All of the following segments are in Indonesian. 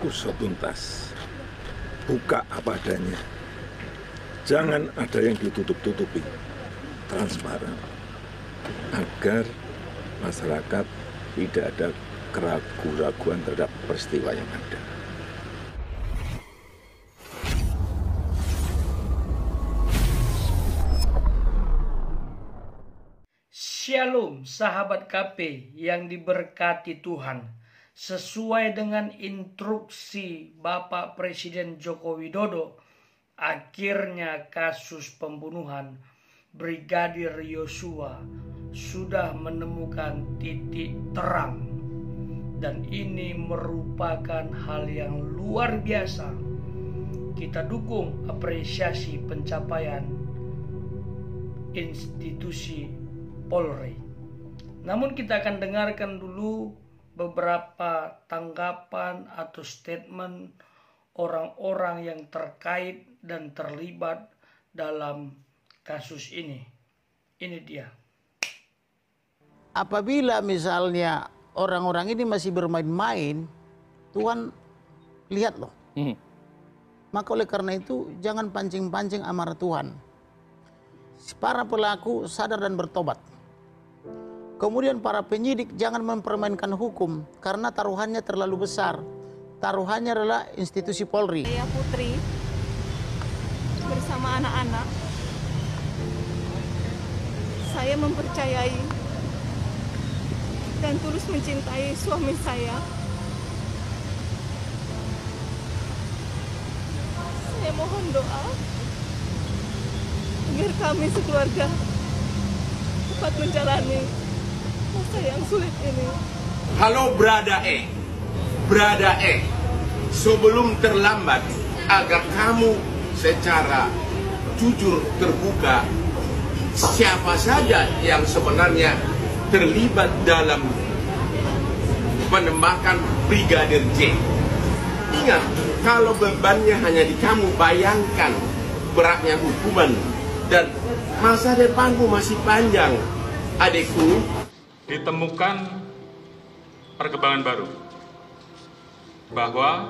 usut tuntas, buka apa adanya. Jangan ada yang ditutup-tutupi, transparan, agar masyarakat tidak ada keraguan-raguan terhadap peristiwa yang ada. Shalom sahabat KP yang diberkati Tuhan. Sesuai dengan instruksi Bapak Presiden Joko Widodo, akhirnya kasus pembunuhan Brigadir Yosua sudah menemukan titik terang. Dan ini merupakan hal yang luar biasa. Kita dukung apresiasi pencapaian institusi Polri. Namun kita akan dengarkan dulu beberapa tanggapan atau statement orang-orang yang terkait dan terlibat dalam kasus ini. Ini dia. Apabila misalnya orang-orang ini masih bermain-main, Tuhan lihat loh. Maka oleh karena itu jangan pancing-pancing amarah Tuhan. Para pelaku sadar dan bertobat. Kemudian para penyidik jangan mempermainkan hukum karena taruhannya terlalu besar. Taruhannya adalah institusi Polri. Saya Putri bersama anak-anak. Saya mempercayai dan tulus mencintai suami saya. Saya mohon doa agar kami sekeluarga dapat menjalani masa yang sulit ini. Halo Brada E, sebelum terlambat, agar kamu secara jujur terbuka siapa saja yang sebenarnya terlibat dalam penembakan Brigadir J. Ingat, kalau bebannya hanya di kamu, bayangkan beratnya hukuman dan masa depanmu masih panjang, adikku. Ditemukan perkembangan baru bahwa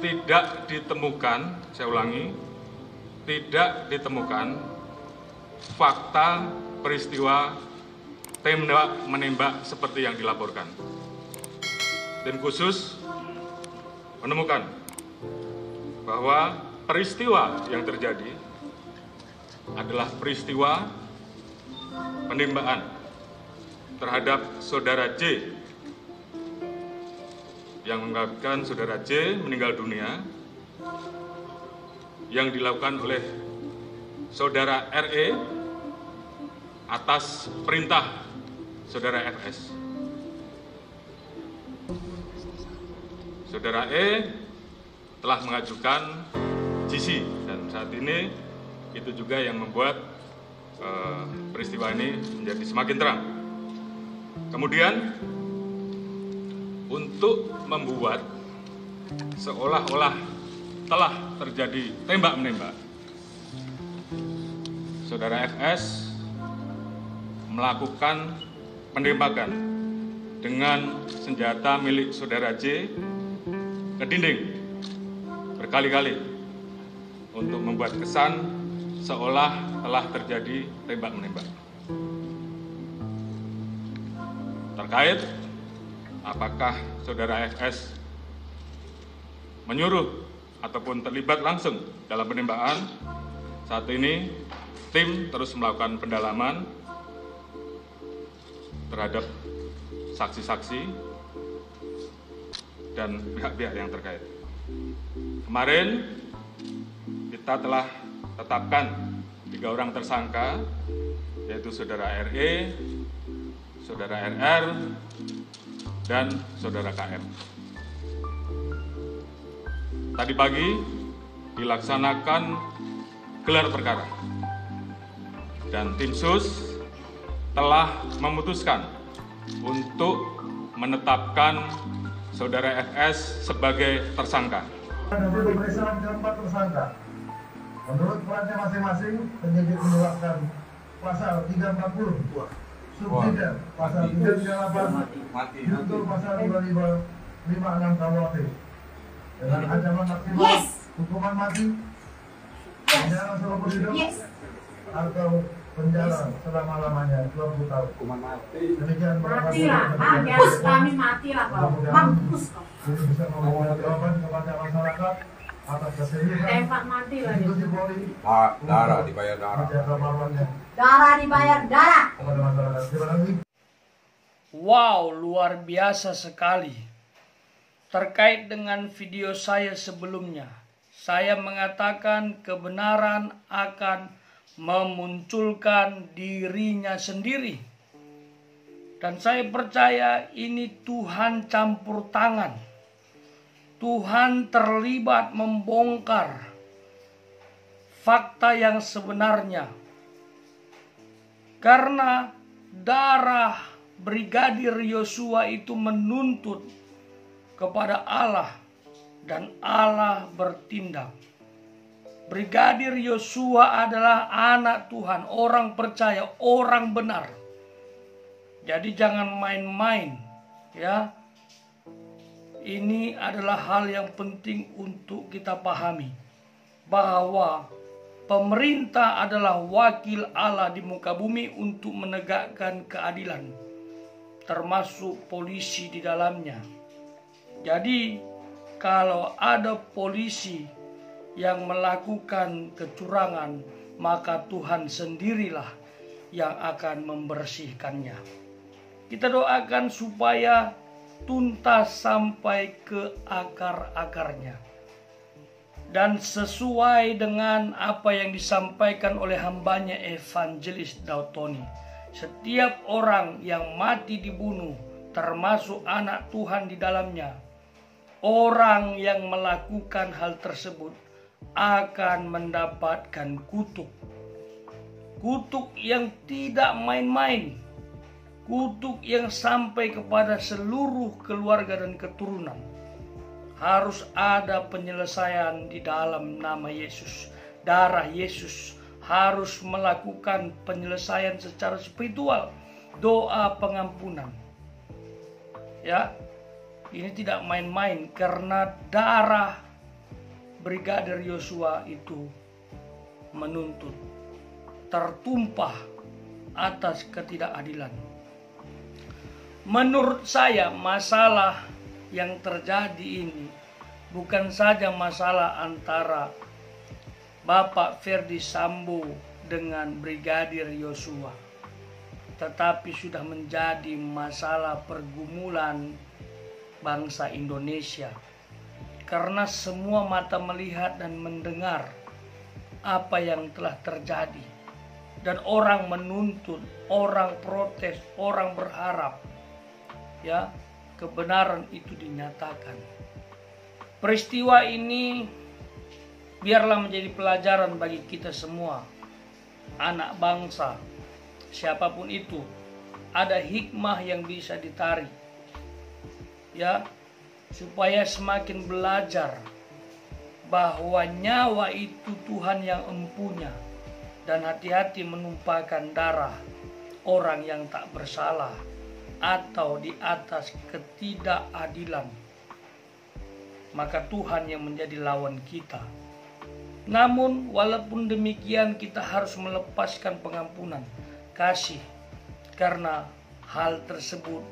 tidak ditemukan, saya ulangi, tidak ditemukan fakta peristiwa tembak menembak seperti yang dilaporkan. Tim khusus menemukan bahwa peristiwa yang terjadi adalah peristiwa penembakan terhadap saudara J yang mengakibatkan saudara J meninggal dunia yang dilakukan oleh saudara RE atas perintah saudara FS. Saudara E telah mengajukan GC dan saat ini itu juga yang membuat peristiwa ini menjadi semakin terang. Kemudian untuk membuat seolah-olah telah terjadi tembak-menembak, saudara FS melakukan penembakan dengan senjata milik saudara J ke dinding berkali-kali untuk membuat kesan seolah telah terjadi tembak-menembak. Terkait apakah saudara FS menyuruh ataupun terlibat langsung dalam penembakan, saat ini tim terus melakukan pendalaman terhadap saksi-saksi dan pihak-pihak yang terkait. Kemarin kita telah tetapkan 3 orang tersangka, yaitu saudara RE, saudara RR, dan saudara KM. Tadi pagi dilaksanakan gelar perkara dan tim sus telah memutuskan untuk menetapkan saudara FS sebagai tersangka. Dari pemeriksaan keempat tersangka, menurut perannya masing-masing, penyidik menerapkan pasal 340 subsidi pasal 338 junto pasal 25 56 KUHP dengan ancaman maksimal hukuman mati, penjara seumur hidup, atau penjara selama-lamanya 20 tahun. Hukuman mati. Demikian Matilah, mampus kami matilah kau. Mampus kau. Ini bisa memberikan jawaban kepada masyarakat atas keseriusan Tembak mati lagi. institusi Polri. Darah dibayar darah. Menjaga marwahnya Darah dibayar darah. kepada masyarakat. Terima kasih. Wow, luar biasa sekali. Terkait dengan video saya sebelumnya, saya mengatakan kebenaran akan memunculkan dirinya sendiri. Dan saya percaya ini Tuhan campur tangan. Tuhan terlibat membongkar fakta yang sebenarnya. Karena darah Brigadir Yosua itu menuntut kepada Allah dan Allah bertindak. Brigadir Yosua adalah anak Tuhan, orang percaya, orang benar. Jadi jangan main-main, ya. Ini adalah hal yang penting untuk kita pahami, bahwa pemerintah adalah wakil Allah di muka bumi untuk menegakkan keadilan, termasuk polisi di dalamnya. Jadi kalau ada polisi yang melakukan kecurangan, maka Tuhan sendirilah yang akan membersihkannya. Kita doakan supaya tuntas sampai ke akar-akarnya. Dan sesuai dengan apa yang disampaikan oleh hambanya Evangelis Daud Tony, setiap orang yang mati dibunuh, termasuk anak Tuhan di dalamnya, orang yang melakukan hal tersebut akan mendapatkan kutuk. Kutuk yang tidak main-main. Kutuk yang sampai kepada seluruh keluarga dan keturunan. Harus ada penyelesaian di dalam nama Yesus. Darah Yesus harus melakukan penyelesaian secara spiritual. Doa pengampunan. Ya, ini tidak main-main karena darah Brigadir Yosua itu menuntut, tertumpah atas ketidakadilan. Menurut saya masalah yang terjadi ini bukan saja masalah antara Bapak Ferdi Sambo dengan Brigadir Yosua, tetapi sudah menjadi masalah pergumulan bangsa Indonesia. Karena semua mata melihat dan mendengar apa yang telah terjadi. Dan orang menuntut, orang protes, orang berharap ya kebenaran itu dinyatakan. Peristiwa ini biarlah menjadi pelajaran bagi kita semua, anak bangsa, siapapun itu. Ada hikmah yang bisa ditarik, ya, supaya semakin belajar bahwa nyawa itu Tuhan yang empunya, dan hati-hati menumpahkan darah orang yang tak bersalah atau di atas ketidakadilan. Maka Tuhan yang menjadi lawan kita. Namun walaupun demikian kita harus melepaskan pengampunan, kasih, karena hal tersebut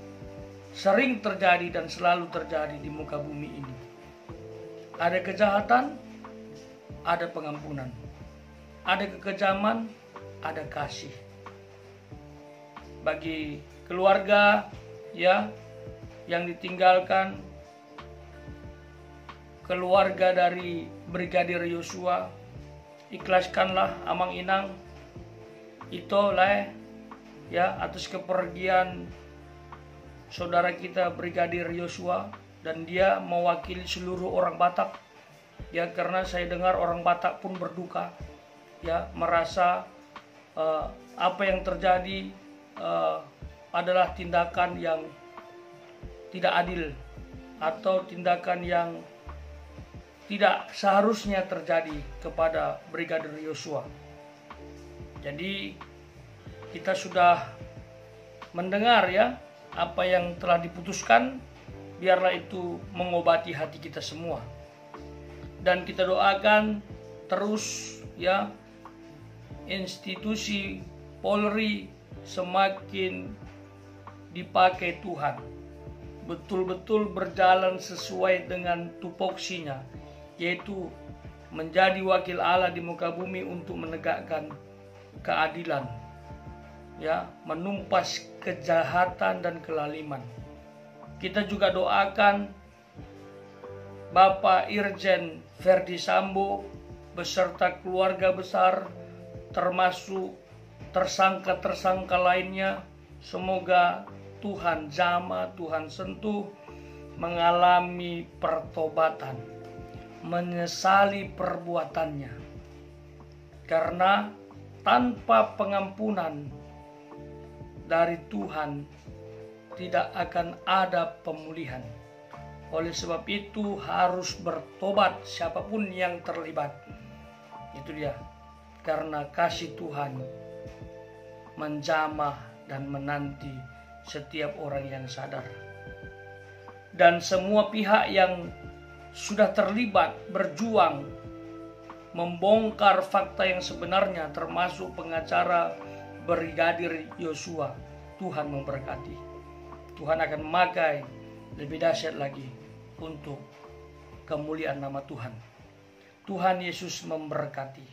sering terjadi dan selalu terjadi di muka bumi ini. Ada kejahatan, ada pengampunan. Ada kekejaman, ada kasih. Bagi keluarga ya yang ditinggalkan, keluarga dari Brigadir Yosua, ikhlaskanlah amang inang itulah ya atas kepergian saudara kita Brigadir Yosua, dan dia mewakili seluruh orang Batak ya, karena saya dengar orang Batak pun berduka ya, merasa apa yang terjadi adalah tindakan yang tidak adil atau tindakan yang tidak seharusnya terjadi kepada Brigadir Yosua. Jadi kita sudah mendengar ya apa yang telah diputuskan biarlah itu mengobati hati kita semua. Dan kita doakan terus ya, institusi Polri semakin dipakai Tuhan, betul-betul berjalan sesuai dengan tupoksinya, yaitu menjadi wakil Allah di muka bumi untuk menegakkan keadilan, ya, menumpas kejahatan dan kelaliman. Kita juga doakan Bapak Irjen Verdi Sambo beserta keluarga besar, termasuk tersangka-tersangka lainnya. Semoga Tuhan jamah, Tuhan sentuh, mengalami pertobatan, menyesali perbuatannya. Karena tanpa pengampunan dari Tuhan tidak akan ada pemulihan. Oleh sebab itu harus bertobat siapapun yang terlibat. Itu dia. Karena kasih Tuhan menjamah dan menanti setiap orang yang sadar. Dan semua pihak yang sudah terlibat berjuang membongkar fakta yang sebenarnya, termasuk pengacara Brigadir Yosua. Tuhan memberkati. Tuhan akan memakai lebih dahsyat lagi untuk kemuliaan nama Tuhan. Tuhan Yesus memberkati.